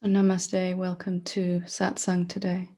Namaste, welcome to Satsang today.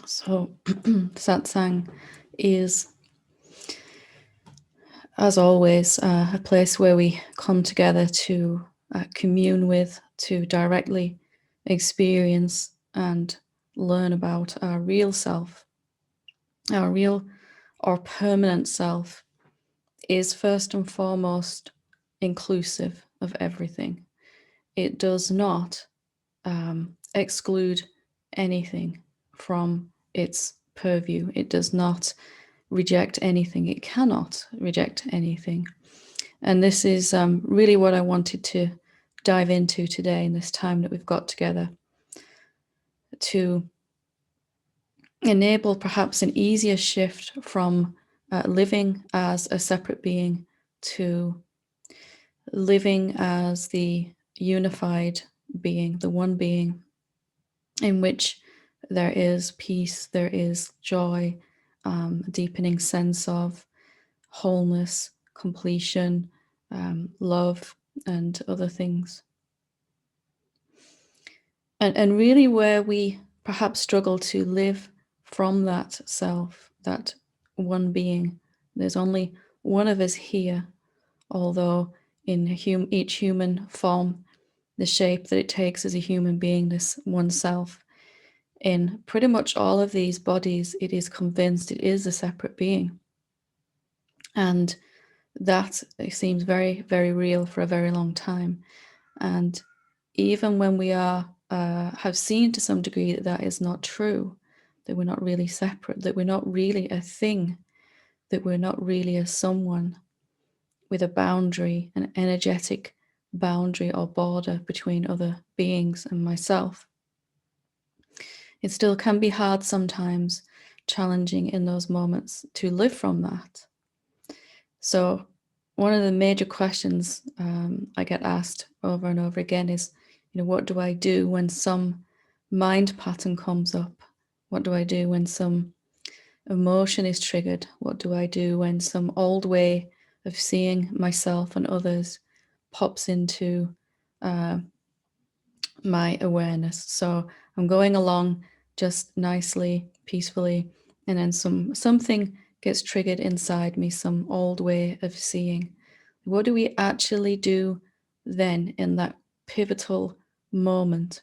So, Satsang is, as always, a place where we come together to commune with, to directly experience and learn about our real self. Our real or permanent self is first and foremost inclusive of everything. It does not exclude anything from its purview. It does not reject anything. It cannot reject anything. And this is really what I wanted to dive into today in this time that we've got together, to enable perhaps an easier shift from living as a separate being to living as the unified being, the one being in which there is peace, there is joy, deepening sense of wholeness, completion, love, and other things. And really where we perhaps struggle to live from that self, that one being. There's only one of us here, although in each human form, the shape that it takes as a human being, this one self, in pretty much all of these bodies, it is convinced it is a separate being. And that seems very, very real for a very long time. And even when we have seen to some degree that that is not true, that we're not really separate, that we're not really a thing, that we're not really a someone with a boundary, an energetic boundary or border between other beings and myself. It still can be hard sometimes, challenging in those moments to live from that. So one of the major questions I get asked over and over again is, what do I do when some mind pattern comes up? What do I do when some emotion is triggered? What do I do when some old way of seeing myself and others pops into my awareness? So I'm going along just nicely, peacefully, and then something gets triggered inside me, some old way of seeing. What do we actually do then in that pivotal moment?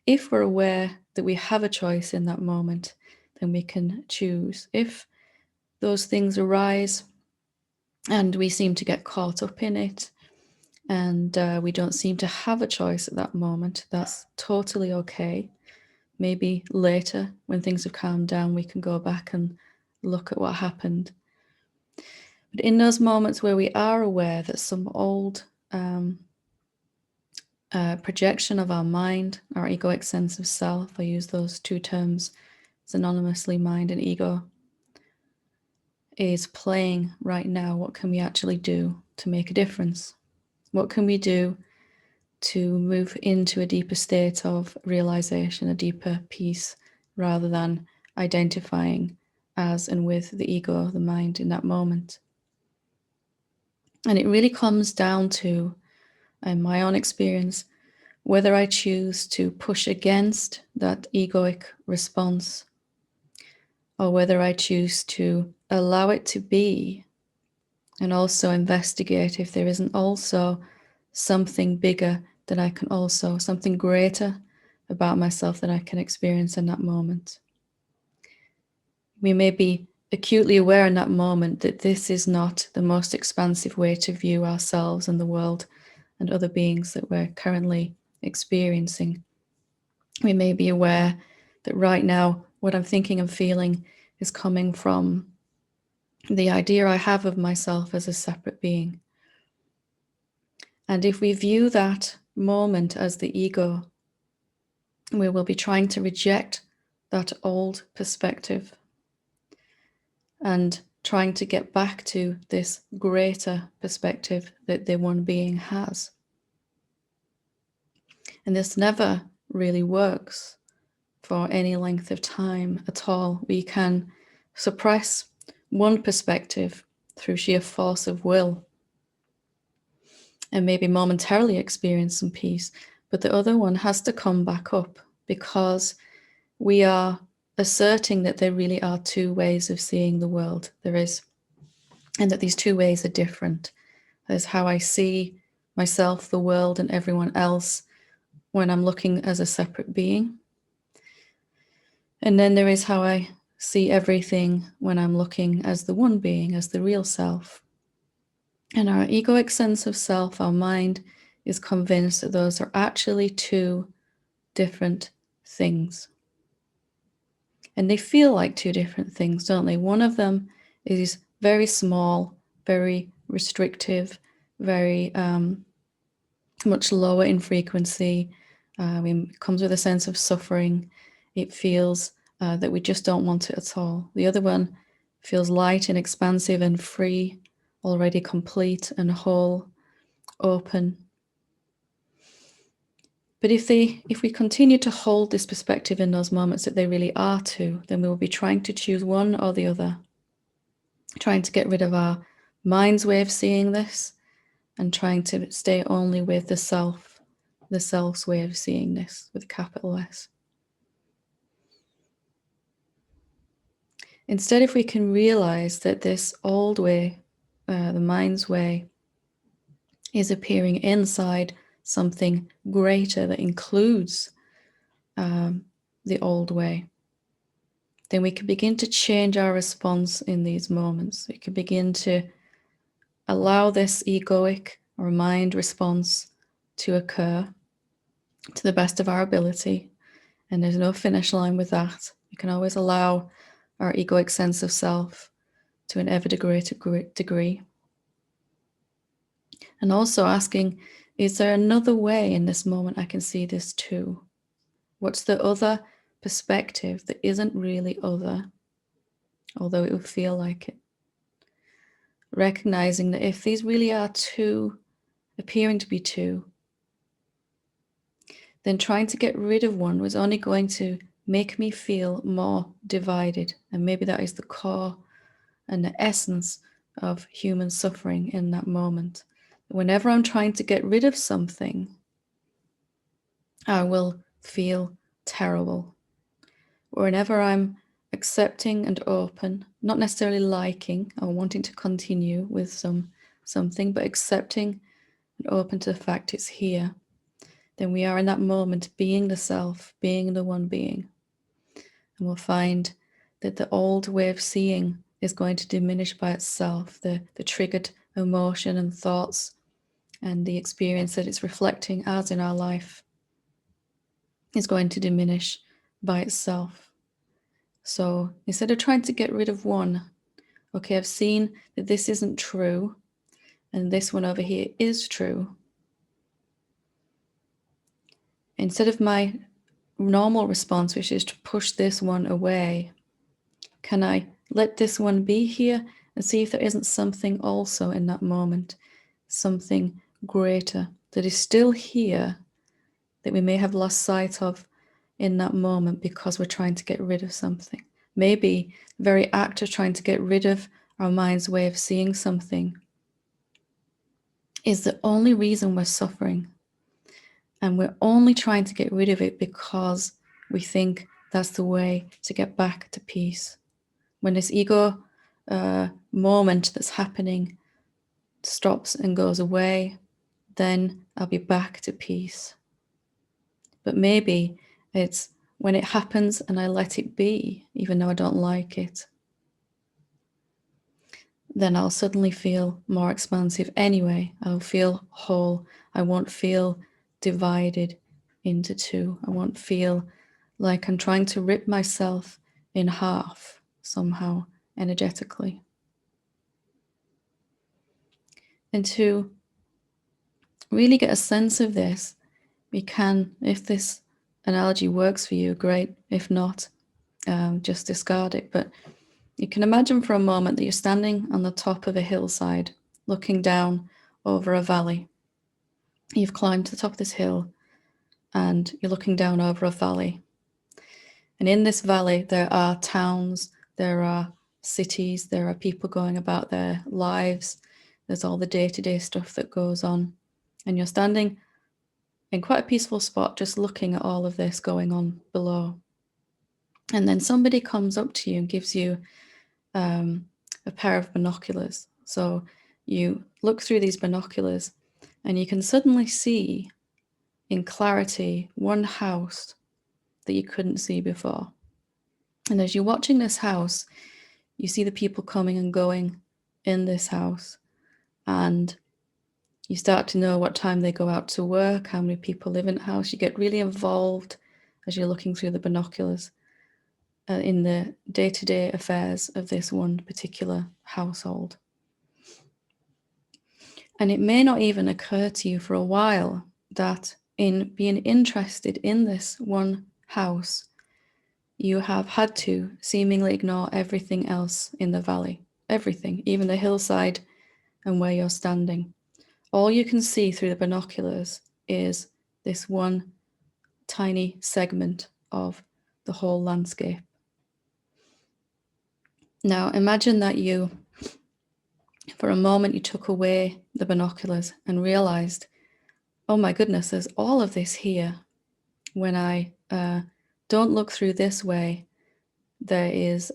If we're aware that we have a choice in that moment, then we can choose. If those things arise and we seem to get caught up in it, and we don't seem to have a choice at that moment, that's totally okay. Maybe later, when things have calmed down, we can go back and look at what happened. But in those moments where we are aware that some old projection of our mind, our egoic sense of self, I use those two terms synonymously, mind and ego, is playing right now, what can we actually do to make a difference? What can we do to move into a deeper state of realization, a deeper peace, rather than identifying as and with the ego, the mind in that moment? And it really comes down to, in my own experience, whether I choose to push against that egoic response or whether I choose to allow it to be and also investigate if there isn't also something bigger that I can also, something greater about myself that I can experience in that moment. We may be acutely aware in that moment that this is not the most expansive way to view ourselves and the world and other beings that we're currently experiencing. We may be aware that right now what I'm thinking and feeling is coming from the idea I have of myself as a separate being. And if we view that moment as the ego, we will be trying to reject that old perspective and trying to get back to this greater perspective that the one being has. And this never really works for any length of time at all. We can suppress one perspective through sheer force of will and maybe momentarily experience some peace, but the other one has to come back up because we are asserting that there really are two ways of seeing the world. There is, and that these two ways are different. There's how I see myself, the world, and everyone else when I'm looking as a separate being. And then there is how I see everything when I'm looking as the one being, as the real self. And our egoic sense of self, our mind, is convinced that those are actually two different things. And they feel like two different things, don't they? One of them is very small, very restrictive, very much lower in frequency. It comes with a sense of suffering. It feels that we just don't want it at all. The other one feels light and expansive and free, already complete and whole, open. But if we continue to hold this perspective in those moments that they really are two, then we will be trying to choose one or the other, trying to get rid of our mind's way of seeing this and trying to stay only with the self's way of seeing this with a capital S. Instead, if we can realize that this old way, the mind's way, is appearing inside something greater that includes the old way, then we can begin to change our response in these moments. We can begin to allow this egoic or mind response to occur to the best of our ability. And there's no finish line with that. We can always allow our egoic sense of self to an ever greater degree. And also asking, is there another way in this moment I can see this too? What's the other perspective that isn't really other, although it would feel like it? Recognizing that if these really are two, appearing to be two, then trying to get rid of one was only going to make me feel more divided. And maybe that is the core and the essence of human suffering in that moment. Whenever I'm trying to get rid of something, I will feel terrible. Whenever I'm accepting and open, not necessarily liking or wanting to continue with something, but accepting and open to the fact it's here, then we are in that moment being the self, being the one being. And we'll find that the old way of seeing is going to diminish by itself. The triggered emotion and thoughts and the experience that it's reflecting as in our life is going to diminish by itself. So instead of trying to get rid of one, okay, I've seen that this isn't true and this one over here is true. Instead of my normal response, which is to push this one away, can I let this one be here and see if there isn't something also in that moment, something greater that is still here that we may have lost sight of in that moment because we're trying to get rid of something. Maybe the very act of trying to get rid of our mind's way of seeing something is the only reason we're suffering. And we're only trying to get rid of it because we think that's the way to get back to peace. When this ego moment that's happening stops and goes away, then I'll be back to peace. But maybe it's when it happens and I let it be, even though I don't like it, then I'll suddenly feel more expansive anyway. I'll feel whole. I won't feel divided into two. I won't feel like I'm trying to rip myself in half somehow energetically. And to really get a sense of this, we can, if this analogy works for you, great. If not, just discard it. But you can imagine for a moment that you're standing on the top of a hillside, looking down over a valley. You've climbed to the top of this hill and you're looking down over a valley. And in this valley, there are towns, there are cities, there are people going about their lives. There's all the day-to-day stuff that goes on. And you're standing in quite a peaceful spot, just looking at all of this going on below. And then somebody comes up to you and gives you a pair of binoculars. So you look through these binoculars and you can suddenly see in clarity one house that you couldn't see before. And as you're watching this house, you see the people coming and going in this house, and you start to know what time they go out to work, how many people live in the house. You get really involved as you're looking through the binoculars in the day-to-day affairs of this one particular household. And it may not even occur to you for a while that in being interested in this one house, you have had to seemingly ignore everything else in the valley, everything, even the hillside and where you're standing. All you can see through the binoculars is this one tiny segment of the whole landscape. Now imagine that you, for a moment, you took away the binoculars and realized, oh my goodness, there's all of this here. When I don't look through this way, there is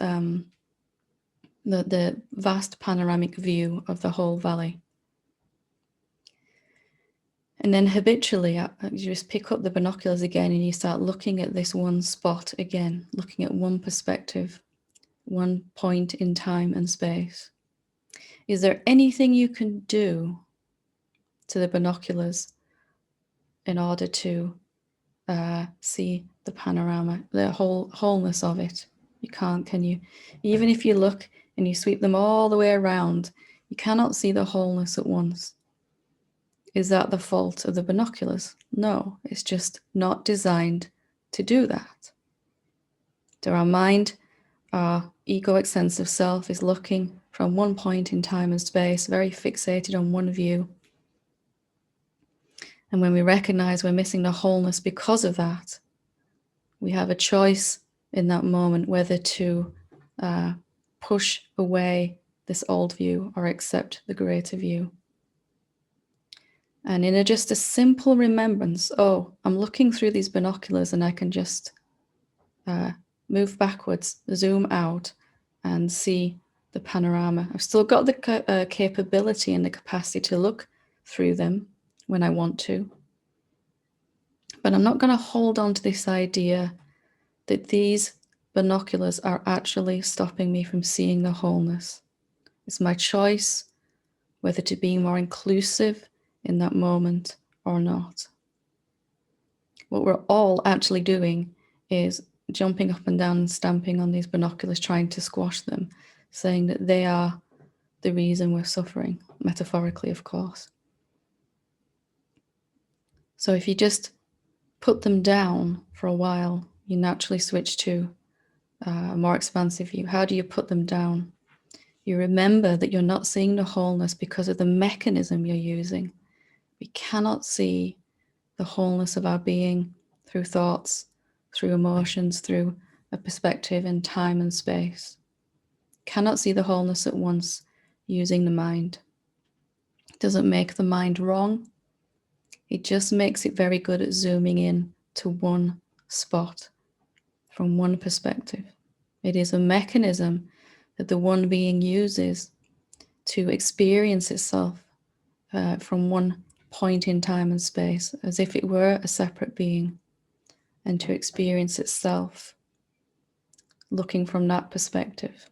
the vast panoramic view of the whole valley. And then habitually, you just pick up the binoculars again and you start looking at this one spot again, looking at one perspective, one point in time and space. Is there anything you can do to the binoculars in order to see the panorama, the wholeness of it? You can't, can you? Even if you look and you sweep them all the way around, you cannot see the wholeness at once. Is that the fault of the binoculars? No, it's just not designed to do that. So our mind, our egoic sense of self, is looking from one point in time and space, very fixated on one view. And when we recognize we're missing the wholeness because of that, we have a choice in that moment whether to push away this old view or accept the greater view. And in just a simple remembrance, oh, I'm looking through these binoculars and I can just move backwards, zoom out and see the panorama. I've still got the capability and the capacity to look through them when I want to. But I'm not going to hold on to this idea that these binoculars are actually stopping me from seeing the wholeness. It's my choice whether to be more inclusive in that moment or not. What we're all actually doing is jumping up and down and stamping on these binoculars, trying to squash them, saying that they are the reason we're suffering, metaphorically, of course. So if you just put them down for a while, you naturally switch to a more expansive view. How do you put them down? You remember that you're not seeing the wholeness because of the mechanism you're using. We cannot see the wholeness of our being through thoughts, through emotions, through a perspective in time and space. Cannot see the wholeness at once using the mind. It doesn't make the mind wrong. It just makes it very good at zooming in to one spot from one perspective. It is a mechanism that the one being uses to experience itself from one point in time and space, as if it were a separate being, and to experience itself looking from that perspective.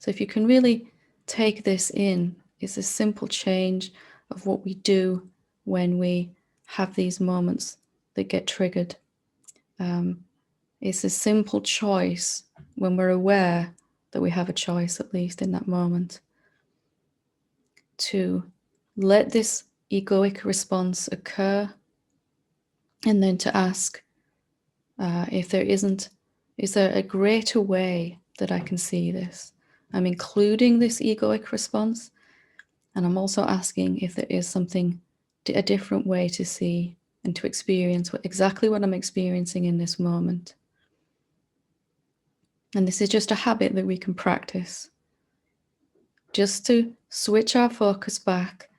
So if you can really take this in, it's a simple change of what we do when we have these moments that get triggered. It's a simple choice when we're aware that we have a choice, at least in that moment, to let this egoic response occur, and then to ask if there is there a greater way that I can see this? I'm including this egoic response, and I'm also asking if there is a different way to see and to experience exactly what I'm experiencing in this moment. And this is just a habit that we can practice, just to switch our focus back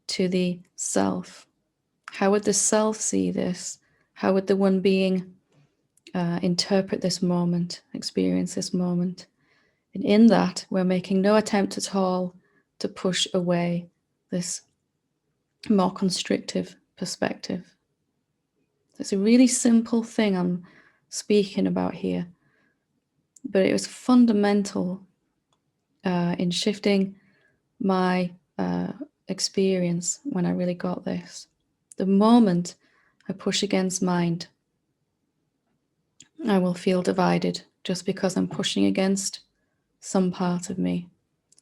to the self. How would the self see this? How would the one being interpret this moment, experience this moment? And in that, we're making no attempt at all to push away this more constrictive perspective. It's a really simple thing I'm speaking about here, but it was fundamental in shifting my experience when I really got this. The moment I push against mind, I will feel divided just because I'm pushing against some part of me.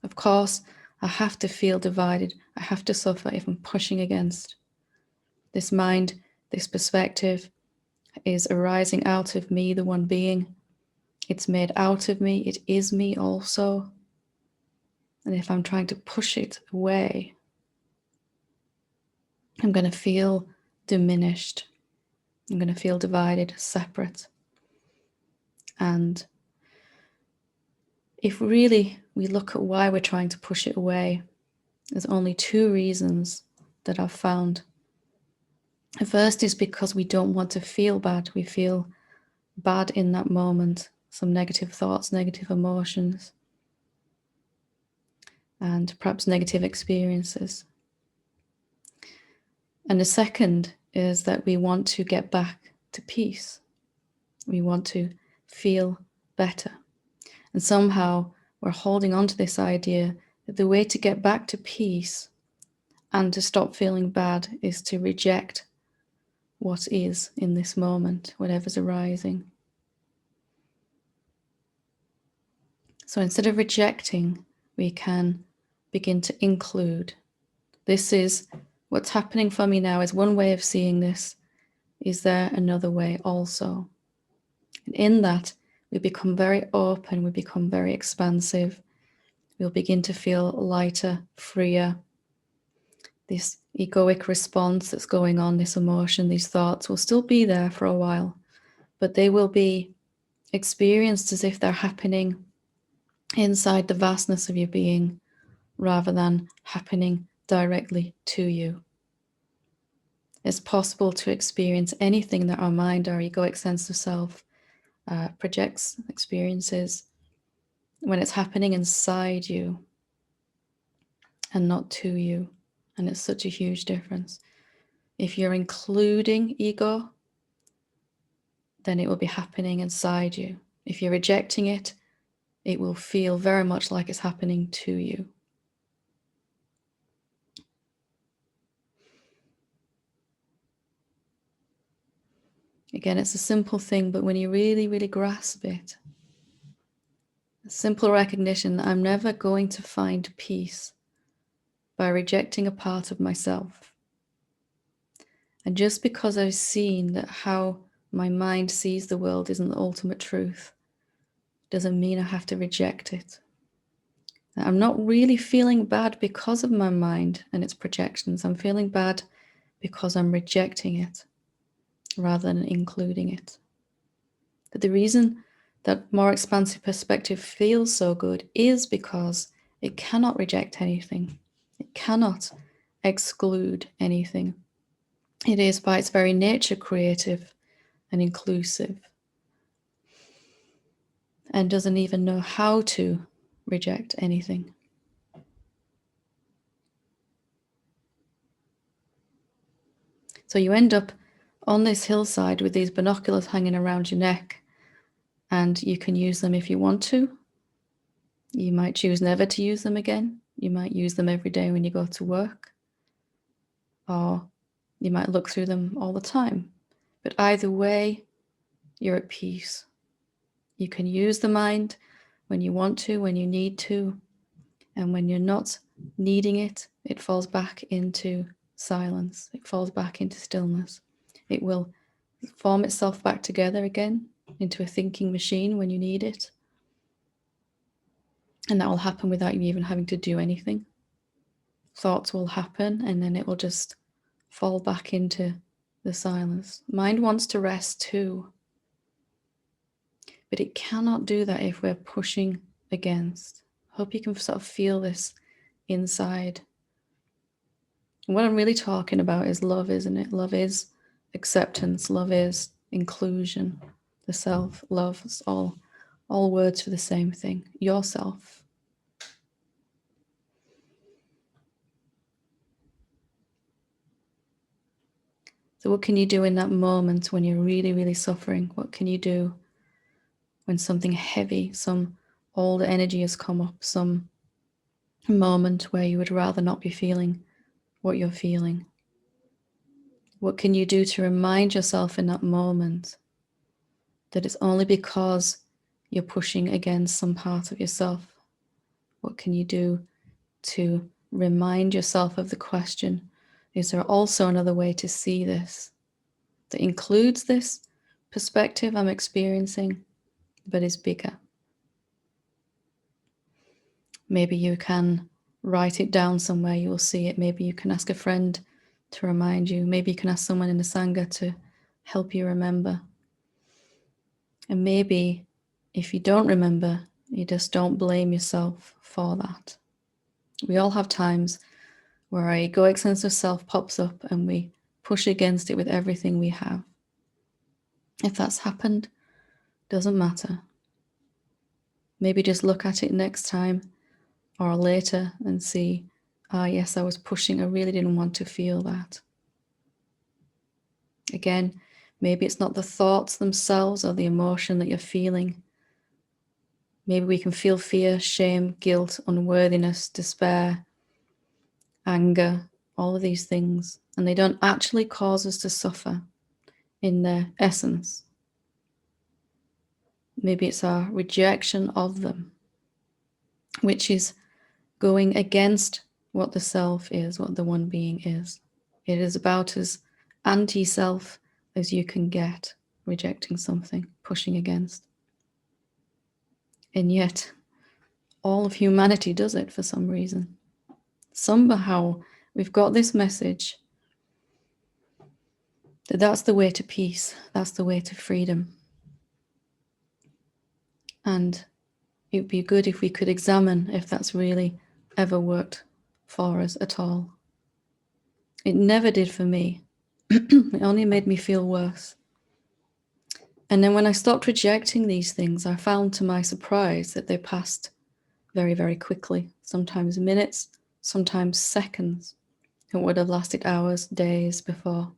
Of course, I have to feel divided. I have to suffer if I'm pushing against. This mind, this perspective is arising out of me, the one being. It's made out of me. It is me also. And if I'm trying to push it away, I'm going to feel diminished. I'm going to feel divided, separate. And if really we look at why we're trying to push it away, there's only two reasons that I've found. The first is because we don't want to feel bad. We feel bad in that moment, some negative thoughts, negative emotions, and perhaps negative experiences. And the second is that we want to get back to peace. We want to feel better. And somehow we're holding on to this idea that the way to get back to peace and to stop feeling bad is to reject what is in this moment, whatever's arising. So instead of rejecting, we can begin to include. This is what's happening for me now, is one way of seeing this. Is there another way also? And in that, we become very open, we become very expansive. We'll begin to feel lighter, freer. This egoic response that's going on, this emotion, these thoughts will still be there for a while, but they will be experienced as if they're happening inside the vastness of your being rather than happening directly to you. It's possible to experience anything that our mind, our egoic sense of self, projects, experiences, when it's happening inside you and not to you. And it's such a huge difference. If you're including ego, then it will be happening inside you. If you're rejecting it, it will feel very much like it's happening to you. Again, it's a simple thing, but when you really, really grasp it, a simple recognition that I'm never going to find peace by rejecting a part of myself. And just because I've seen that how my mind sees the world isn't the ultimate truth, doesn't mean I have to reject it. I'm not really feeling bad because of my mind and its projections. I'm feeling bad because I'm rejecting it rather than including it. But the reason that more expansive perspective feels so good is because it cannot reject anything. It cannot exclude anything. It is by its very nature creative and inclusive, and doesn't even know how to reject anything. So you end up on this hillside with these binoculars hanging around your neck, and you can use them if you want to. You might choose never to use them again. You might use them every day when you go to work, or you might look through them all the time. But either way, you're at peace. You can use the mind when you want to, when you need to, and when you're not needing it, it falls back into silence. It falls back into stillness. It will form itself back together again into a thinking machine when you need it. And that will happen without you even having to do anything. Thoughts will happen and then it will just fall back into the silence. Mind wants to rest too, but it cannot do that if we're pushing against. Hope you can sort of feel this inside. And what I'm really talking about is love, isn't it? Love is acceptance. Love is inclusion. The self, love, it's all words for the same thing. Yourself. So what can you do in that moment when you're really, really suffering? What can you do when something heavy, some old energy has come up, some moment where you would rather not be feeling what you're feeling? What can you do to remind yourself in that moment that it's only because you're pushing against some part of yourself? What can you do to remind yourself of the question, is there also another way to see this that includes this perspective I'm experiencing, but is bigger? Maybe you can write it down somewhere, you will see it. Maybe you can ask a friend to remind you. Maybe you can ask someone in the Sangha to help you remember. And maybe if you don't remember, you just don't blame yourself for that. We all have times where our egoic sense of self pops up and we push against it with everything we have. If that's happened, doesn't matter. Maybe just look at it next time or later and see, yes, I was pushing. I really didn't want to feel that. Again, maybe it's not the thoughts themselves or the emotion that you're feeling. Maybe we can feel fear, shame, guilt, unworthiness, despair, anger, all of these things, and they don't actually cause us to suffer in their essence. Maybe it's our rejection of them, which is going against what the self is, what the one being is. It is about as anti-self as you can get, rejecting something, pushing against. And yet, all of humanity does it for some reason. Somehow, we've got this message that that's the way to peace, that's the way to freedom. And it would be good if we could examine if that's really ever worked for us at all. It never did for me. It only made me feel worse. And then when I stopped rejecting these things, I found to my surprise that they passed very, very quickly, sometimes minutes, sometimes seconds. It would have lasted hours, days before.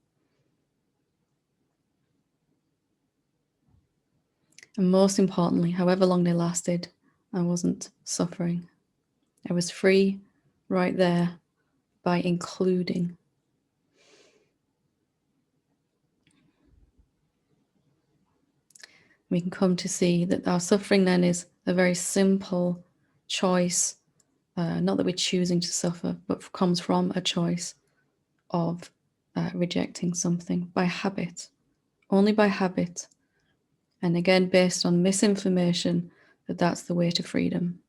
And most importantly, however long they lasted, I wasn't suffering. I was free right there by including. We can come to see that our suffering then is a very simple choice, not that we're choosing to suffer, but comes from a choice of rejecting something by habit, only by habit. And again, based on misinformation, that that's the way to freedom.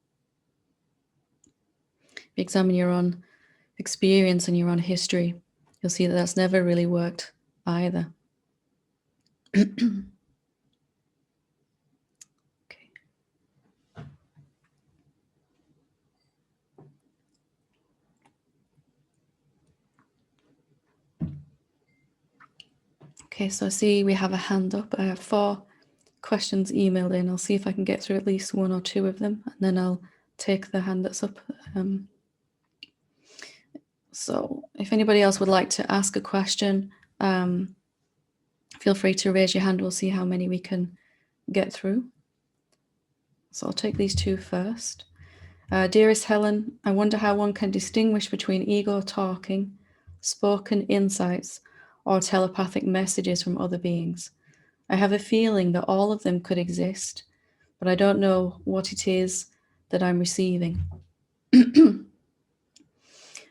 If you examine your own experience and your own history, you'll see that that's never really worked either. Okay, so I see we have a hand up. I have 4 questions emailed in. I'll see if I can get through at least 1 or 2 of them, and then I'll take the hand that's up. So if anybody else would like to ask a question, feel free to raise your hand. We'll see how many we can get through. So I'll take these 2 first. Dearest Helen, I wonder how one can distinguish between ego talking, spoken insights, or telepathic messages from other beings. I have a feeling that all of them could exist, but I don't know what it is that I'm receiving.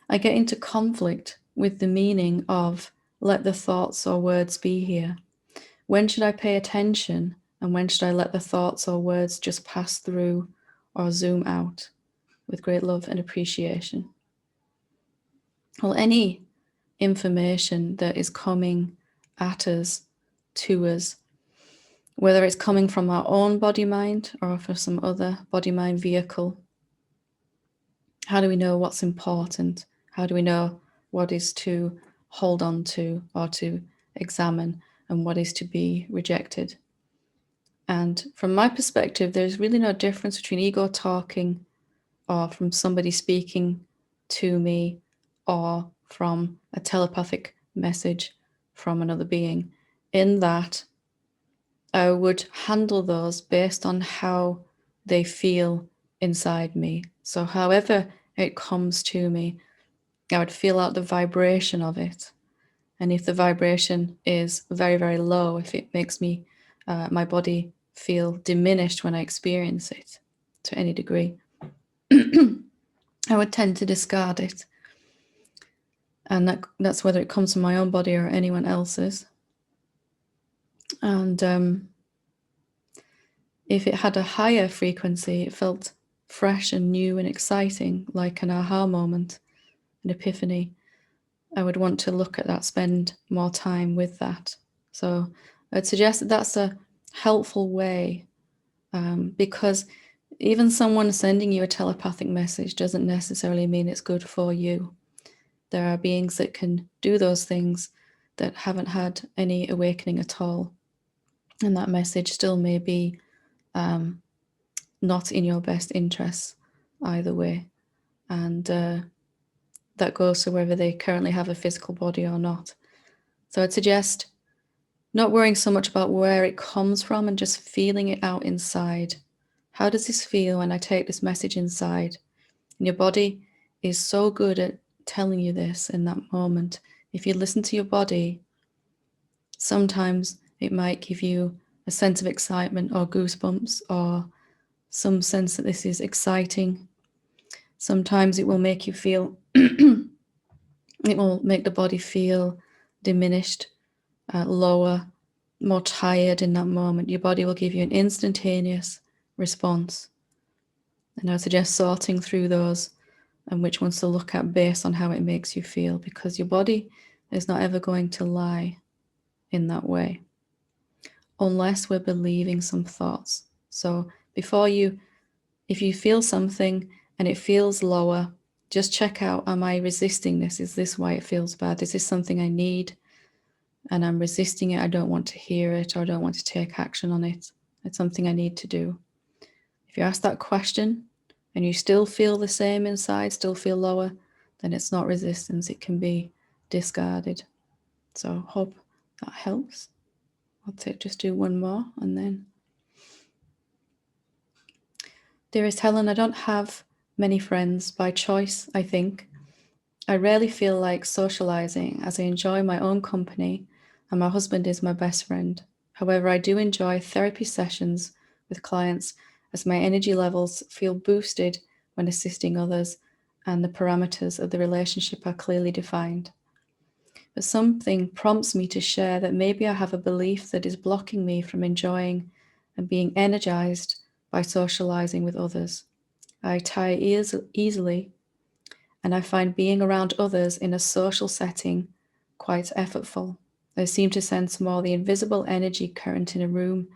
I get into conflict with the meaning of let the thoughts or words be here. When should I pay attention, and when should I let the thoughts or words just pass through or zoom out? With great love and appreciation. Well, any information that is coming at us, to us, whether it's coming from our own body-mind or from some other body-mind vehicle, how do we know what's important? How do we know what is to hold on to or to examine, and what is to be rejected? And from my perspective, there's really no difference between ego talking or from somebody speaking to me or from a telepathic message from another being, in that I would handle those based on how they feel inside me. So however it comes to me, I would feel out the vibration of it. And if the vibration is very, very low, if it makes me, my body feel diminished when I experience it to any degree, I would tend to discard it. And that's whether it comes from my own body or anyone else's. And if it had a higher frequency, it felt fresh and new and exciting, like an aha moment, an epiphany, I would want to look at that, spend more time with that. So I'd suggest that that's a helpful way, because even someone sending you a telepathic message doesn't necessarily mean it's good for you. There are beings that can do those things that haven't had any awakening at all, and that message still may be not in your best interests either way. And that goes to whether they currently have a physical body or not. So I'd suggest not worrying so much about where it comes from and just feeling it out inside. How does this feel when I take this message inside? And your body is so good at telling you this in that moment. If you listen to your body, sometimes it might give you a sense of excitement or goosebumps or some sense that this is exciting. Sometimes it will make you feel, it will make the body feel diminished, lower, more tired in that moment. Your body will give you an instantaneous response. And I suggest sorting through those and which ones to look at based on how it makes you feel, because your body is not ever going to lie in that way unless we're believing some thoughts. So before you, if you feel something and it feels lower, just check out, am I resisting this? Is this why it feels bad? Is this something I need and I'm resisting it? I don't want to hear it, or I don't want to take action on it. It's something I need to do. If you ask that question and you still feel the same inside, still feel lower, then it's not resistance. It can be discarded. So hope that helps. I'll just do one more and then. Dearest Helen, I don't have many friends by choice, I think. I rarely feel like socializing, as I enjoy my own company and my husband is my best friend. However, I do enjoy therapy sessions with clients, as my energy levels feel boosted when assisting others and the parameters of the relationship are clearly defined. But something prompts me to share that maybe I have a belief that is blocking me from enjoying and being energized by socializing with others. I tire easily, and I find being around others in a social setting quite effortful. I seem to sense more the invisible energy current in a room,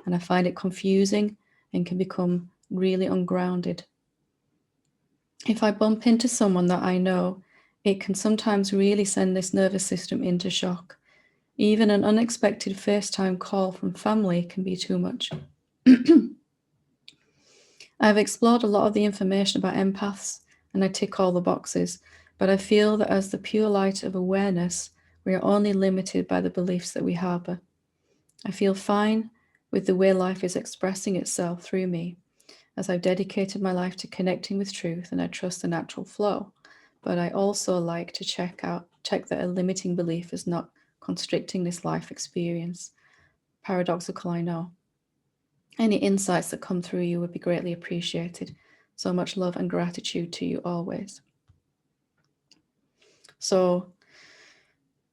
and I find it confusing and can become really ungrounded. If I bump into someone that I know, it can sometimes really send this nervous system into shock. Even an unexpected FaceTime call from family can be too much. I've explored a lot of the information about empaths and I tick all the boxes, but I feel that as the pure light of awareness, we are only limited by the beliefs that we harbor. I feel fine with the way life is expressing itself through me, as I've dedicated my life to connecting with truth and I trust the natural flow. But I also like to check that a limiting belief is not constricting this life experience. Paradoxical, I know. Any insights that come through you would be greatly appreciated. So much love and gratitude to you always. So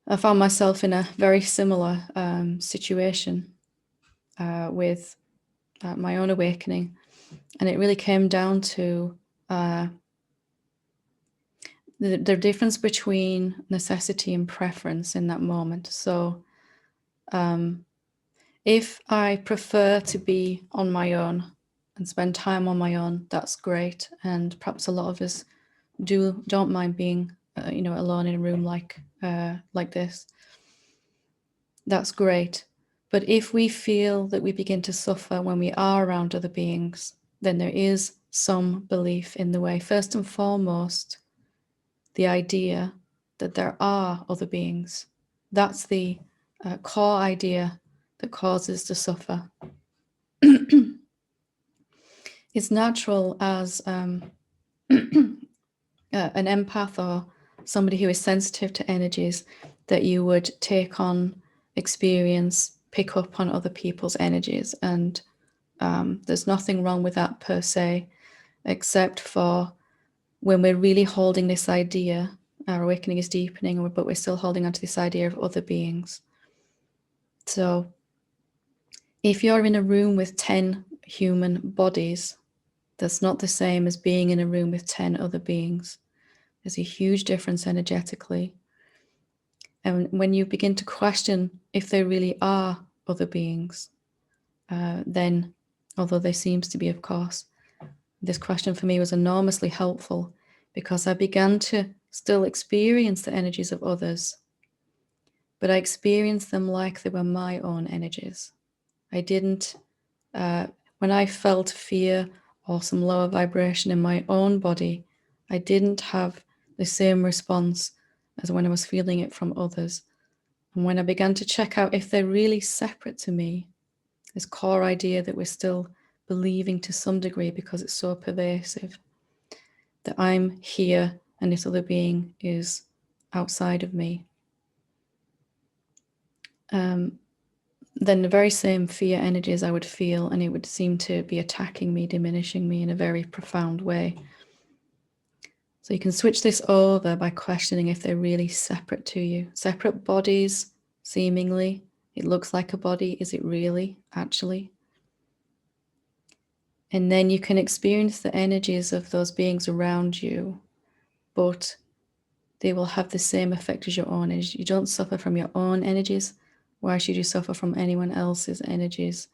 I found myself in a very similar situation with my own awakening. And it really came down to the difference between necessity and preference in that moment. So if I prefer to be on my own and spend time on my own, that's great. And perhaps a lot of us don't mind being alone in a room like this. That's great. But if we feel that we begin to suffer when we are around other beings, then there is some belief in the way. First and foremost, the idea that there are other beings. That's the core idea that causes the suffer. It's natural as an empath or somebody who is sensitive to energies that you would take on experience, pick up on other people's energies. And there's nothing wrong with that per se, except for when we're really holding this idea, our awakening is deepening, but we're still holding onto this idea of other beings. So if you're in a room with 10 human bodies, that's not the same as being in a room with 10 other beings. There's a huge difference energetically. And when you begin to question if there really are other beings, then, although there seems to be, of course, this question for me was enormously helpful because I began to still experience the energies of others, but I experienced them like they were my own energies. I didn't, when I felt fear or some lower vibration in my own body, I didn't have the same response as when I was feeling it from others. And when I began to check out if they're really separate to me, this core idea that we're still believing to some degree because it's so pervasive, that I'm here and this other being is outside of me, then the very same fear energies I would feel, and it would seem to be attacking me, diminishing me in a very profound way. So you can switch this over by questioning if they're really separate to you. Separate bodies, seemingly. It looks like a body. Is it really, actually? And then you can experience the energies of those beings around you, but they will have the same effect as your own energies. You don't suffer from your own energies. Why should you suffer from anyone else's energies?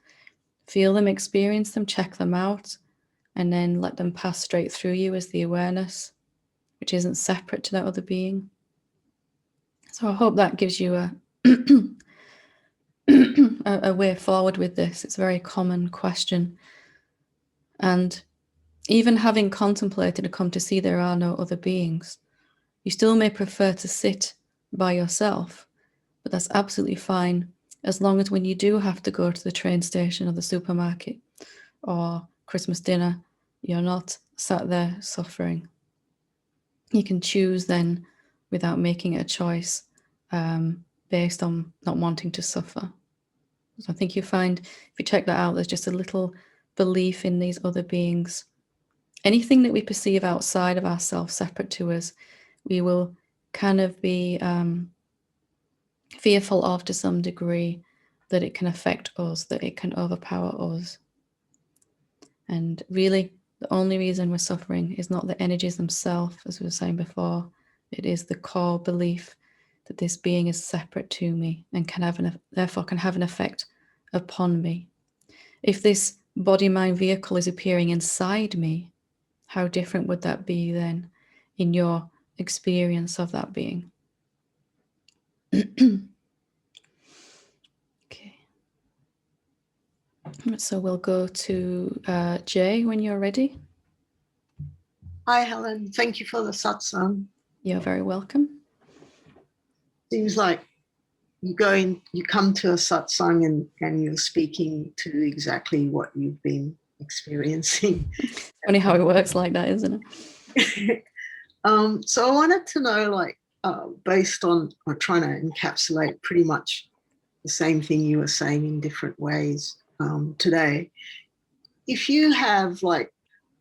Feel them, experience them, check them out, and then let them pass straight through you as the awareness, which isn't separate to that other being. So I hope that gives you a a way forward with this. It's a very common question. And even having contemplated and come to see there are no other beings, you still may prefer to sit by yourself, but that's absolutely fine, as long as when you do have to go to the train station or the supermarket or Christmas dinner, you're not sat there suffering. You can choose then without making it a choice based on not wanting to suffer. So I think you find, if you check that out, there's just a little belief in these other beings. Anything that we perceive outside of ourselves, separate to us, we will kind of be fearful of to some degree, that it can affect us, that it can overpower us. And really, the only reason we're suffering is not the energies themselves, as we were saying before. It is the core belief that this being is separate to me and therefore can have an effect upon me. If this body-mind vehicle is appearing inside me, how different would that be then in your experience of that being? Okay. So we'll go to Jay when you're ready. Hi, Helen. Thank you for the satsang. You're very welcome. Seems like you come to a satsang and you're speaking to exactly what you've been experiencing. Funny how it works like that, isn't it? So I wanted to know, based on trying to encapsulate pretty much the same thing you were saying in different ways. today. If you have like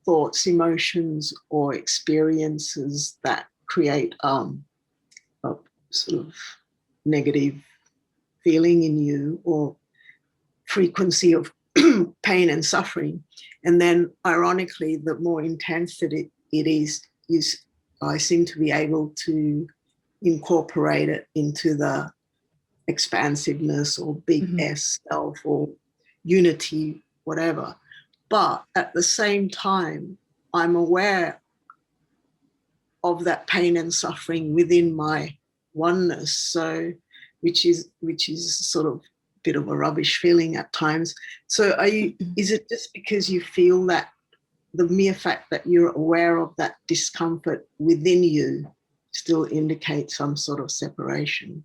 thoughts, emotions, or experiences that create a sort of negative feeling in you or frequency of pain and suffering, and then ironically, the more intense that it is, I seem to be able to incorporate it into the expansiveness or big S self or unity, whatever. But at the same time, I'm aware of that pain and suffering within my oneness. So, which is sort of a bit of a rubbish feeling at times. So, is it just because you feel that the mere fact that you're aware of that discomfort within you still indicates some sort of separation?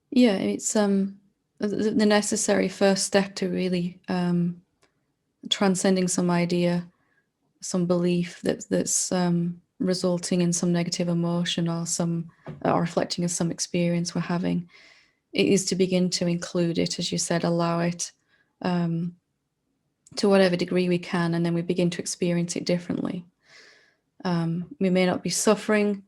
Yeah, it's the necessary first step to really transcending some idea, some belief that's resulting in some negative emotion or reflecting of some experience we're having. It is to begin to include it, as you said, allow it to whatever degree we can, and then we begin to experience it differently. We may not be suffering.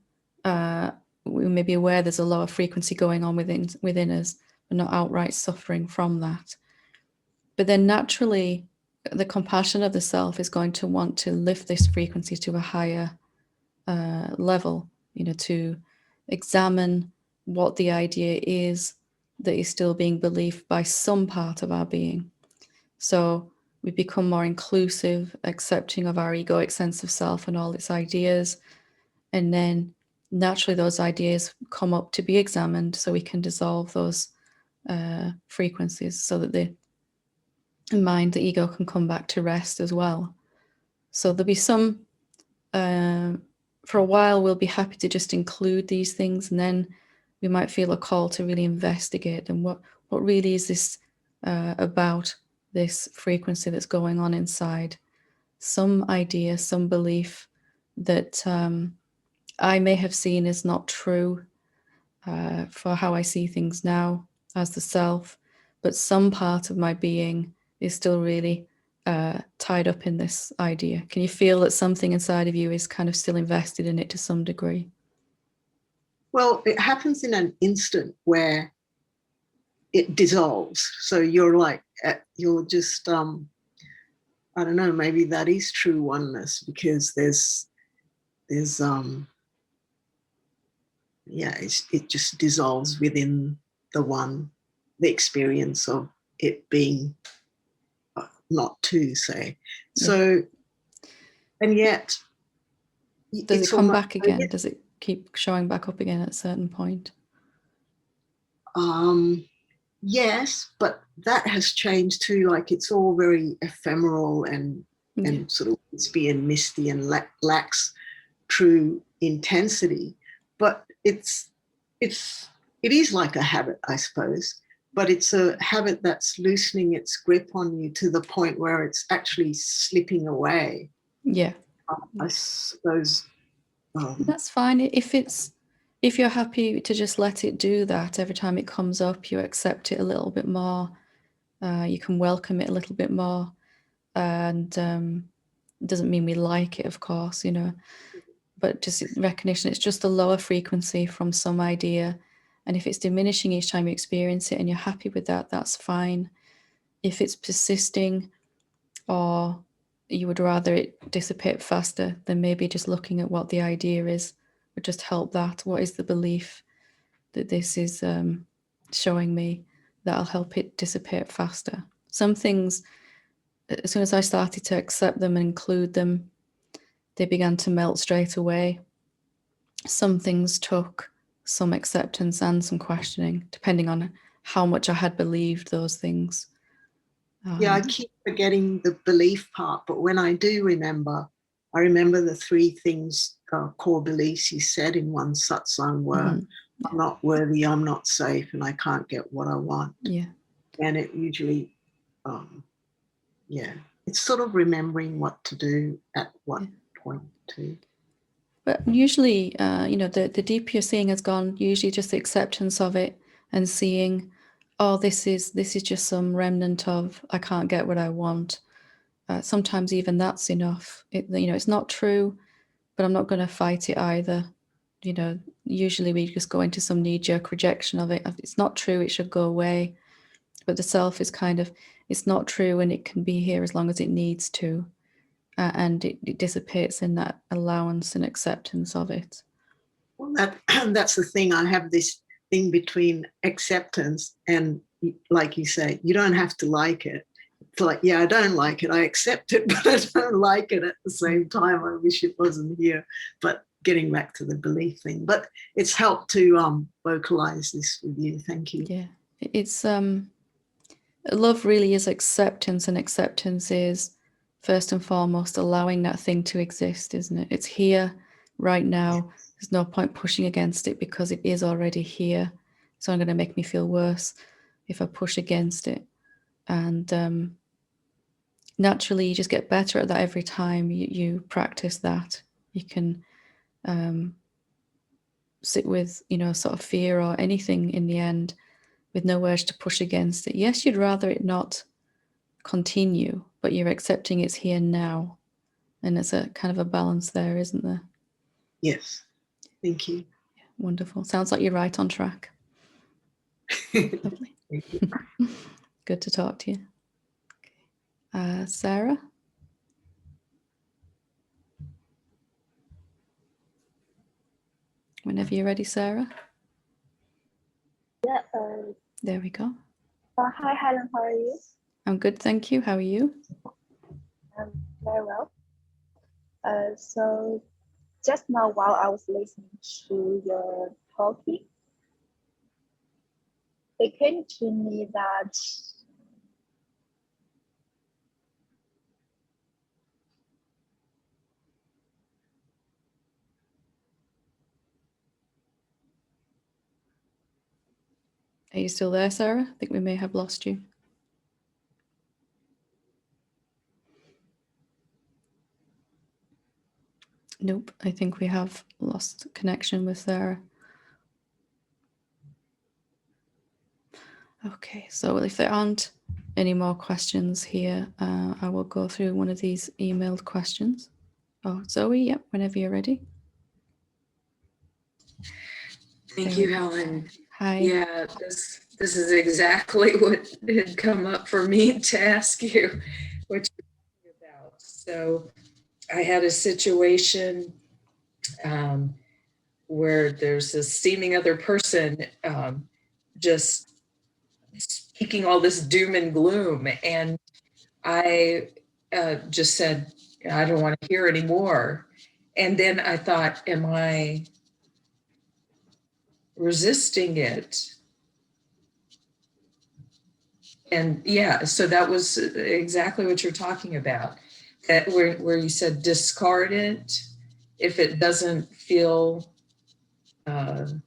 We may be aware there's a lower frequency going on within us, but not outright suffering from that. But then naturally, the compassion of the self is going to want to lift this frequency to a higher level, to examine what the idea is that is still being believed by some part of our being. So we become more inclusive, accepting of our egoic sense of self and all its ideas. And then naturally those ideas come up to be examined so we can dissolve those frequencies so that the mind, the ego, can come back to rest as well. So there'll be some, for a while, we'll be happy to just include these things, and then we might feel a call to really investigate them. What really is this about, this frequency that's going on inside? Some idea, some belief that I may have seen as not true for how I see things now as the self, but some part of my being is still really tied up in this idea. Can you feel that something inside of you is kind of still invested in it to some degree? Well, it happens in an instant where it dissolves. So you're like, you're just, I don't know, maybe that is true oneness, because there's yeah, it just dissolves within the experience of it being not two, say. Yeah. So, and yet, does it come back again? Does it keep showing back up again at a certain point? Yes, but that has changed too. Like, it's all very ephemeral and sort of wispy and misty and lacks true intensity. But it is like a habit, I suppose. But it's a habit that's loosening its grip on you to the point where it's actually slipping away. Yeah. I suppose. That's fine. If you're happy to just let it do that, every time it comes up, you accept it a little bit more. You can welcome it a little bit more. And it doesn't mean we like it, of course, but just recognition, it's just a lower frequency from some idea. And if it's diminishing each time you experience it and you're happy with that, that's fine. If it's persisting, or you would rather it dissipate faster, then maybe just looking at what the idea is would just help that. What is the belief that this is showing me? That'll help it dissipate faster. Some things, as soon as I started to accept them and include them, they began to melt straight away. Some things took some acceptance and some questioning, depending on how much I had believed those things. Yeah, I keep forgetting the belief part, but when I do remember, I remember the three things, core beliefs you said in one satsang were, I'm not worthy, I'm not safe, and I can't get what I want. Yeah. And it usually, it's sort of remembering what to do at what point too. But usually, the deeper you're seeing has gone, usually just the acceptance of it and seeing oh, this is just some remnant of I can't get what I want. Sometimes even that's enough. It's not true, but I'm not going to fight it either. Usually we just go into some knee-jerk rejection of it. It's not true, it should go away. But the self is kind of, it's not true and it can be here as long as it needs to. And it dissipates in that allowance and acceptance of it. Well, that's the thing. I have this thing between acceptance and, like you say, you don't have to like it. It's like, yeah, I don't like it. I accept it, but I don't like it at the same time. I wish it wasn't here. But getting back to the belief thing. But it's helped to vocalize this with you. Thank you. Yeah. It's love really is acceptance, and acceptance is first and foremost allowing that thing to exist, isn't it? It's here right now. There's no point pushing against it because it is already here. It's only going to make me feel worse if I push against it. And naturally, you just get better at that every time you practice that. You can sit with, sort of fear or anything in the end with no urge to push against it. Yes, you'd rather it not continue, but you're accepting it's here now. And there's a kind of a balance there, isn't there? Yes. Thank you. Yeah, wonderful. Sounds like you're right on track. Lovely. Thank you. Good to talk to you. Sarah? Whenever you're ready, Sarah. Yeah. There we go. Hi, Helen. How are you? I'm good, thank you. How are you? I'm very well. So just now while I was listening to your talking, it came to me that Are you still there, Sarah? I think we may have lost you. Nope, I think we have lost connection with Sarah. Okay, so if there aren't any more questions here, I will go through one of these emailed questions. Oh, Zoe, yep, whenever you're ready. Thank you, Helen. Hi. Yeah, this is exactly what had come up for me to ask you what you're talking about. So I had a situation where there's a seeming other person just speaking all this doom and gloom, and I just said, I don't want to hear anymore. And then I thought, am I resisting it? And yeah, so that was exactly what you're talking about. That where you said discard it if it doesn't feel, or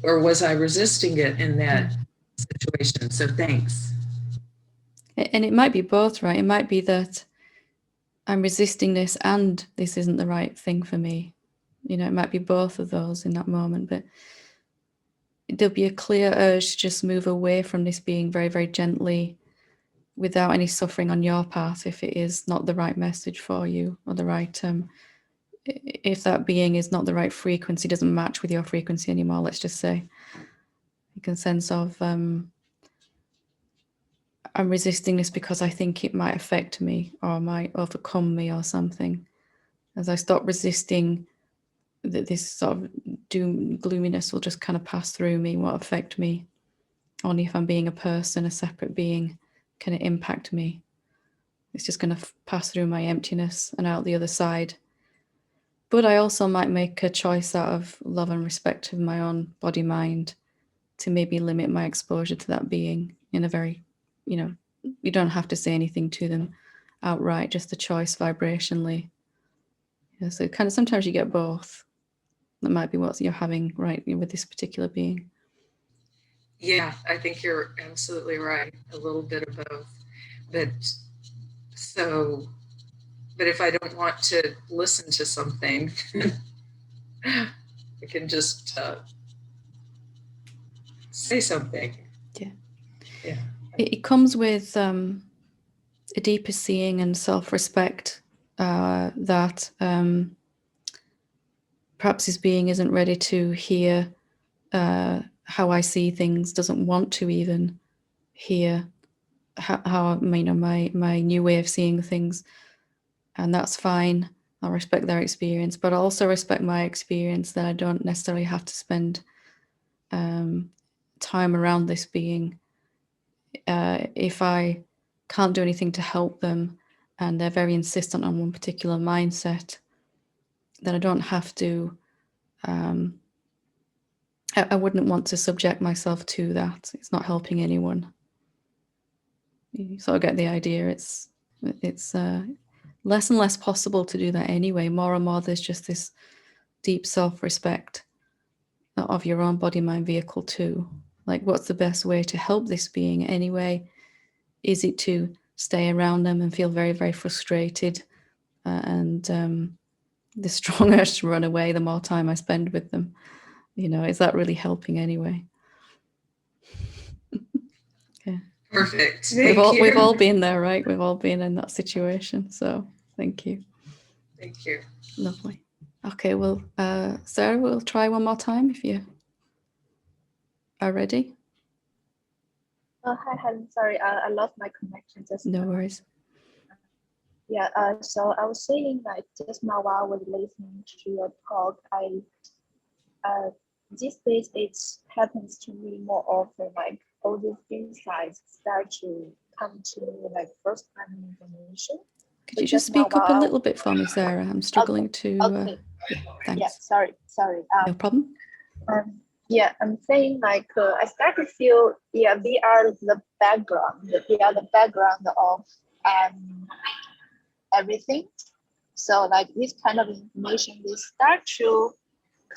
was I resisting it in that situation? So thanks. And it might be both, right? It might be that I'm resisting this and this isn't the right thing for me. It might be both of those in that moment, but there'll be a clear urge to just move away from this being very, very gently without any suffering on your part if it is not the right message for you, or the right, if that being is not the right frequency, doesn't match with your frequency anymore, let's just say. You can sense of, I'm resisting this because I think it might affect me or might overcome me or something. As I stop resisting, this sort of gloominess will just kind of pass through me, won't affect me. Only if I'm being a person, a separate being, can it impact me. It's just going to pass through my emptiness and out the other side. But I also might make a choice out of love and respect of my own body mind to maybe limit my exposure to that being in a very, you don't have to say anything to them outright, just a choice vibrationally. Yeah, so kind of sometimes you get both. That might be what you're having right with this particular being. Yeah, I think you're absolutely right. A little bit of both. But if I don't want to listen to something, I can just say something. Yeah. Yeah. It comes with a deeper seeing and self-respect that perhaps this being isn't ready to hear how I see things, doesn't want to even hear how my new way of seeing things, and that's fine. I respect their experience, but I also respect my experience, that I don't necessarily have to spend time around this being if I can't do anything to help them and they're very insistent on one particular mindset, then I don't have to I wouldn't want to subject myself to that. It's not helping anyone. You sort of get the idea. It's less and less possible to do that anyway. More and more there's just this deep self-respect of your own body mind vehicle too. Like, what's the best way to help this being anyway? Is it to stay around them and feel very, very frustrated and the strong urge to run away the more time I spend with them? You know, is that really helping anyway? Okay. Perfect. We've all been there, right? We've all been in that situation. So thank you. Thank you. Lovely. Okay, well, Sarah, we'll try one more time if you are ready. Hi, Helen. Sorry, I lost my connection just No now. worries. Yeah, so I was saying like just now while I was listening to your talk, these days it happens to me more often, like all these insights start to come to me like first time information. Could you just speak up a little bit for me, Sarah? I'm struggling to. Okay. Yeah, thanks. Yeah, sorry. No problem. Yeah, I'm saying like I start to feel we are the background. We are the background of everything. So like this kind of information will start to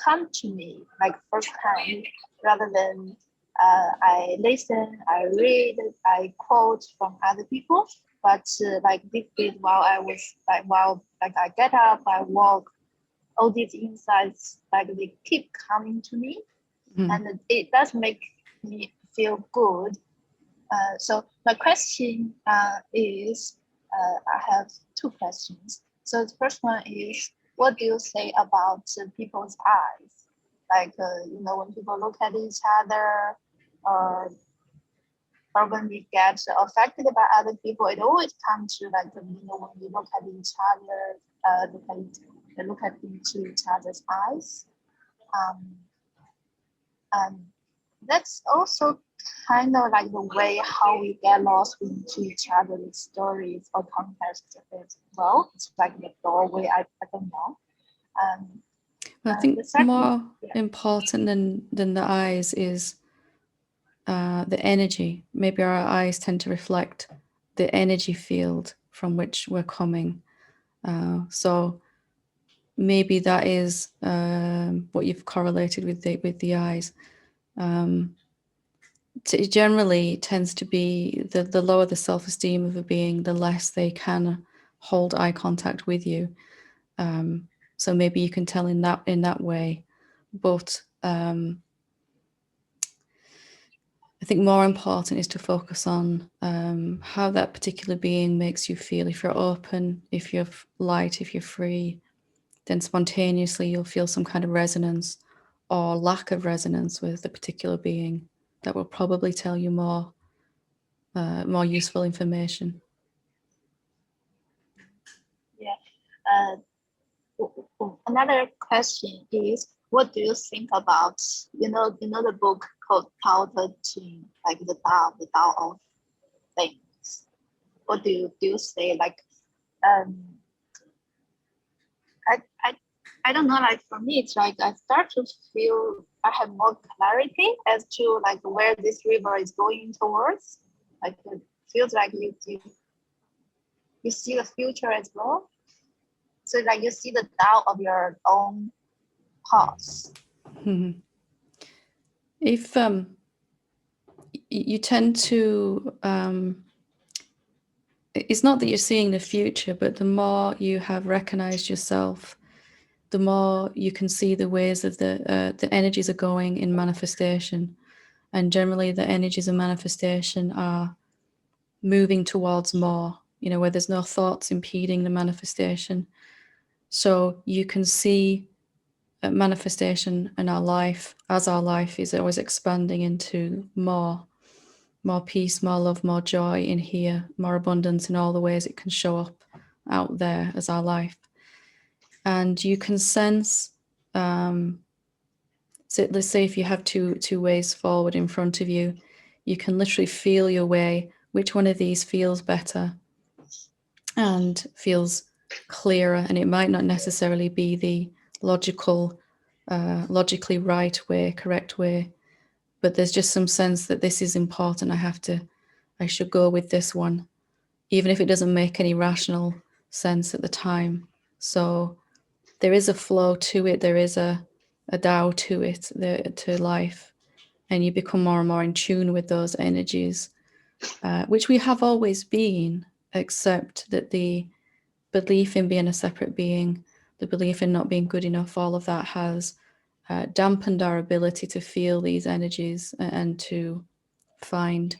come to me like first time, rather than I listen, I read, I quote from other people. But like this is while I get up, I walk, all these insights like they keep coming to me, and it does make me feel good. So my question is, I have two questions. So the first one is, what do you say about people's eyes? Like, when people look at each other, or when we get affected by other people, it always comes to like, when we look at each other, look into each other's eyes. And that's also kind of like the way how we get lost into each other's stories or context as well. It's like the doorway, I don't know. Well, I think more important than the eyes is the energy. Maybe our eyes tend to reflect the energy field from which we're coming. So maybe that is what you've correlated with the eyes. It generally tends to be the lower the self-esteem of a being, the less they can hold eye contact with you. So maybe you can tell in that way, but I think more important is to focus on how that particular being makes you feel. If you're open, if you're light, if you're free, then spontaneously you'll feel some kind of resonance or lack of resonance with the particular being that will probably tell you more useful information. Yeah. Another question is, what do you think about the book called Tao Te Ching, like the Tao of things? What do you say? Like, I don't know. Like for me, it's like I start to feel I have more clarity as to like where this river is going towards. Like it feels like you see the future as well. So like you see the Tao of your own path. If you tend to it's not that you're seeing the future, but the more you have recognized yourself, the more you can see the ways that the energies are going in manifestation. And generally the energies of manifestation are moving towards more, where there's no thoughts impeding the manifestation. So you can see manifestation in our life as our life is always expanding into more peace, more love, more joy in here, more abundance in all the ways it can show up out there as our life. And you can sense, so let's say if you have two ways forward in front of you, you can literally feel your way, which one of these feels better and feels clearer. And it might not necessarily be the logically right way, correct way, but there's just some sense that this is important. I should go with this one, even if it doesn't make any rational sense at the time. So there is a flow to it. There is a Tao to it, to life. And you become more and more in tune with those energies, which we have always been, except that the belief in being a separate being, the belief in not being good enough, all of that has dampened our ability to feel these energies and to find,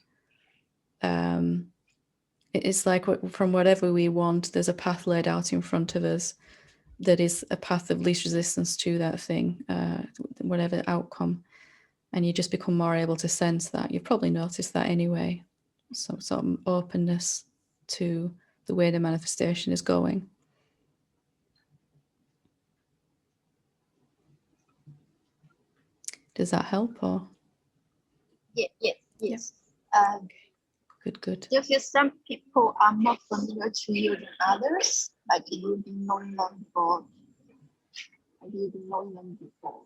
it's like from whatever we want, there's a path laid out in front of us that is a path of least resistance to that thing, whatever outcome. And you just become more able to sense that. You've probably noticed that anyway. Some openness to the way the manifestation is going. Does that help? Or Yes. Good. Do you feel some people are more familiar to you than others? Like you've been knowing them before.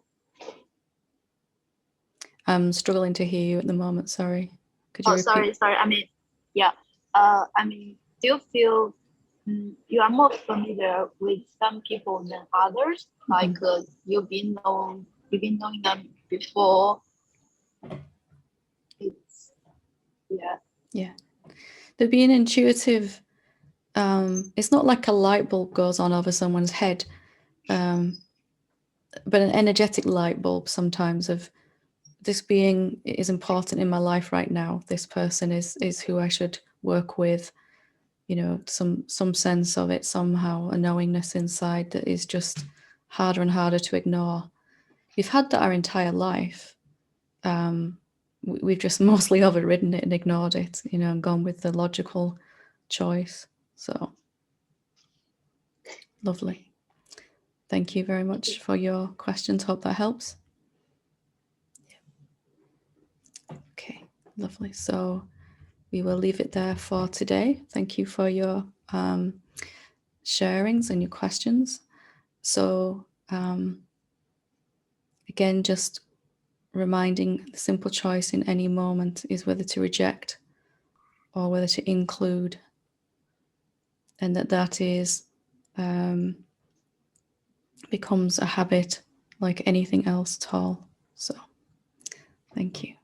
I'm struggling to hear you at the moment. Sorry. Could you repeat? Sorry. I mean, yeah. Do you feel you are more familiar with some people than others? Like you've been knowing them before. Yeah. The being intuitive, it's not like a light bulb goes on over someone's head, but an energetic light bulb sometimes of this being is important in my life right now. This person is who I should work with. Some sense of it somehow, a knowingness inside that is just harder and harder to ignore. We've had that our entire life. We've just mostly overridden it and ignored it, and gone with the logical choice. So lovely. Thank you very much for your questions. Hope that helps. Okay, lovely. So we will leave it there for today. Thank you for your sharings and your questions. So again, just reminding the simple choice in any moment is whether to reject or whether to include, and that is becomes a habit like anything else at all. So thank you.